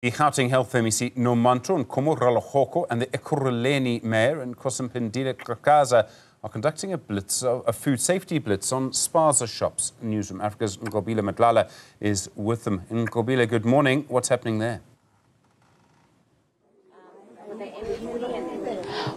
The Gauteng Health MEC Nomantu, Nkomo-Ralehoko and the Ekurhuleni Mayor and Nkosindiphile Xhakaza are conducting a blitz, a food safety blitz on spaza shops. Newzroom Afrika's Nqobile Madlala is with them. Nqobile, good morning. What's happening there?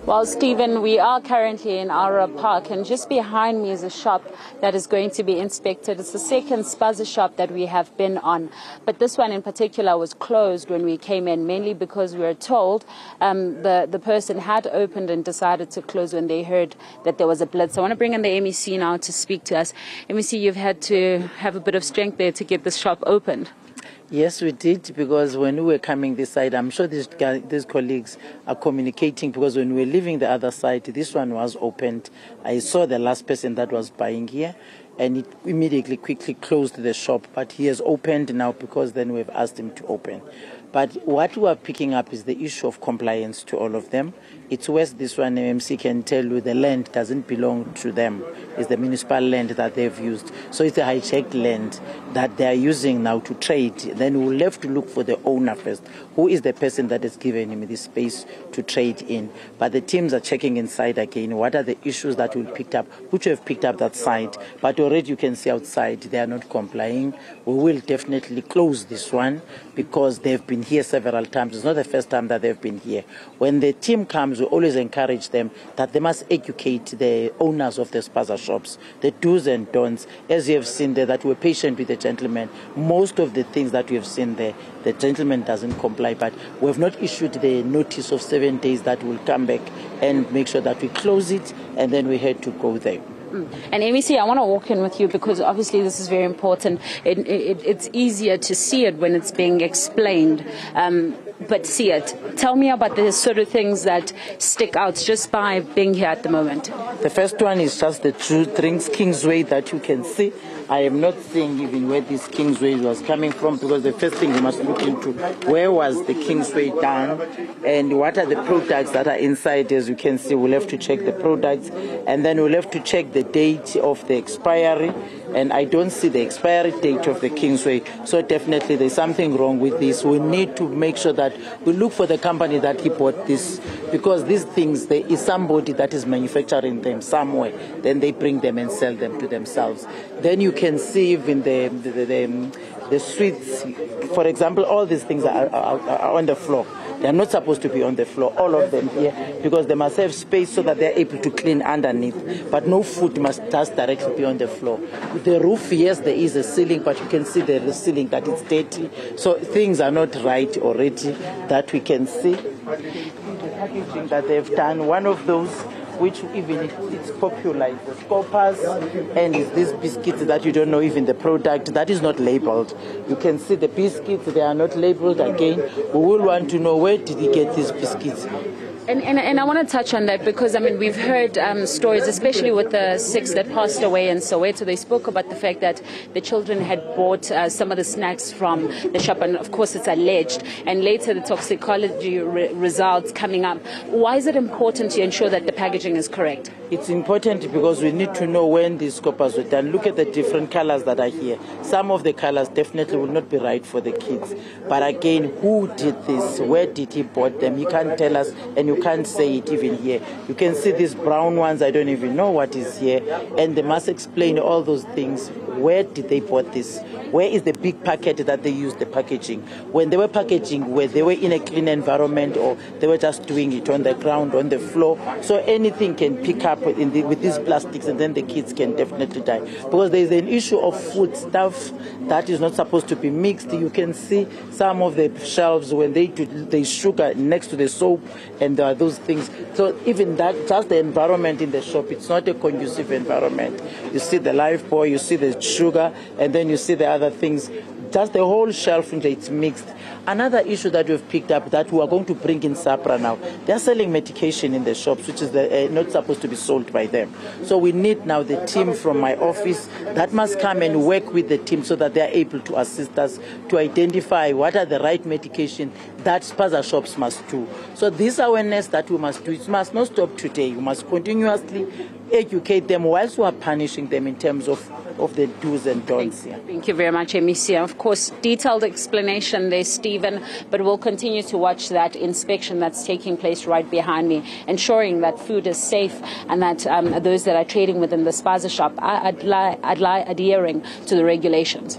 Well, Stephen, we are currently in our park, and just behind me is a shop that is going to be inspected. It's the second spaza shop that we have been on, but this one in particular was closed when we came in, mainly because we were told the person had opened and decided to close when they heard that there was a blitz. I want to bring in the MEC now to speak to us. MEC, you've had to have a bit of strength there to get this shop opened. Yes, we did, because when we were coming this side, I'm sure these colleagues are communicating, because when we were leaving the other side, this one was opened. I saw the last person that was buying here, and it immediately quickly closed the shop. But he has opened now, because then we've asked him to open. But what we are picking up is the issue of compliance to all of them. It's worse, this one, MC can tell you the land doesn't belong to them. It's the municipal land that they've used. So it's a hijacked land that they are using now to trade. Then we'll have to look for the owner first. Who is the person that has given him this space to trade in? But the teams are checking inside again. What are the issues that we picked up, which we have picked up that side. But already you can see outside they are not complying. We will definitely close this one, because they've been here several times. It's not the first time that they've been here. When the team comes, we always encourage them that they must educate the owners of the spaza shops, the do's and don'ts. As you have seen there, that we're patient with the gentleman. Most of the things that we have seen there, the gentleman doesn't comply, but we have not issued the notice of 7 days that will come back and make sure that we close it, and then we had to go there. And MEC, I want to walk in with you, because obviously this is very important. It's easier to see it when it's being explained, but see it. Tell me about the sort of things that stick out just by being here at the moment. The first one is just the two drinks Kingsway that you can see. I am not seeing even where this Kingsway was coming from, because the first thing you must look into, where was the Kingsway done and what are the products that are inside. As you can see, we'll have to check the products, and then we'll have to check the date of the expiry, and I don't see the expiry date of the Kingsway, so definitely there's something wrong with this. We need to make sure that we look for the company that he bought this, because these things, there is somebody that is manufacturing them somewhere, then they bring them and sell them to themselves. Then you can see even the sweets, for example, all these things are on the floor. They are not supposed to be on the floor, all of them here, because they must have space so that they are able to clean underneath. But no food must just directly be on the floor. The roof, yes, there is a ceiling, but you can see the ceiling that it's dirty. So things are not right already that we can see. The packaging that they've done, one of those which even it's popular, is the scoppers, and it's these biscuits that you don't know even the product, that is not labeled. You can see the biscuits, they are not labeled again. We will want to know, where did he get these biscuits? And I want to touch on that, because, I mean, we've heard stories, especially with the 6 that passed away in Soweto. They spoke about the fact that the children had bought some of the snacks from the shop, and of course it's alleged, and later the toxicology results coming up. Why is it important to ensure that the packaging is correct? It's important because we need to know when these scoppers were done. Look at the different colors that are here. Some of the colors definitely will not be right for the kids. But again, who did this? Where did he bought them? You can't tell us, and you can't say it even here. You can see these brown ones, I don't even know what is here. And they must explain all those things. Where did they bought this? Where is the big packet that they used the packaging? When they were packaging, where they were in a clean environment, or they were just doing it on the ground, on the floor. So anything can pick up with these plastics, and then the kids can definitely die. Because there is an issue of food stuff that is not supposed to be mixed. You can see some of the shelves when they do the sugar next to the soap, and there are those things. So even that, just the environment in the shop, it's not a conducive environment. You see the life boy, you see the sugar, and then you see the other things. Just the whole shelf, it's mixed. Another issue that we've picked up, that we are going to bring in SAPRA now, they're selling medication in the shops, which is not supposed to be sold by them. So we need now the team from my office that must come and work with the team, so that they are able to assist us to identify what are the right medication that spaza shops must do. So this awareness that we must do, it must not stop today. We must continuously educate them whilst we are punishing them in terms of the do's and don'ts. Thank you very much, MEC. Of course, detailed explanation there, Steve. even, but we'll continue to watch that inspection that's taking place right behind me, ensuring that food is safe and that those that are trading within the spaza shop are adhering to the regulations.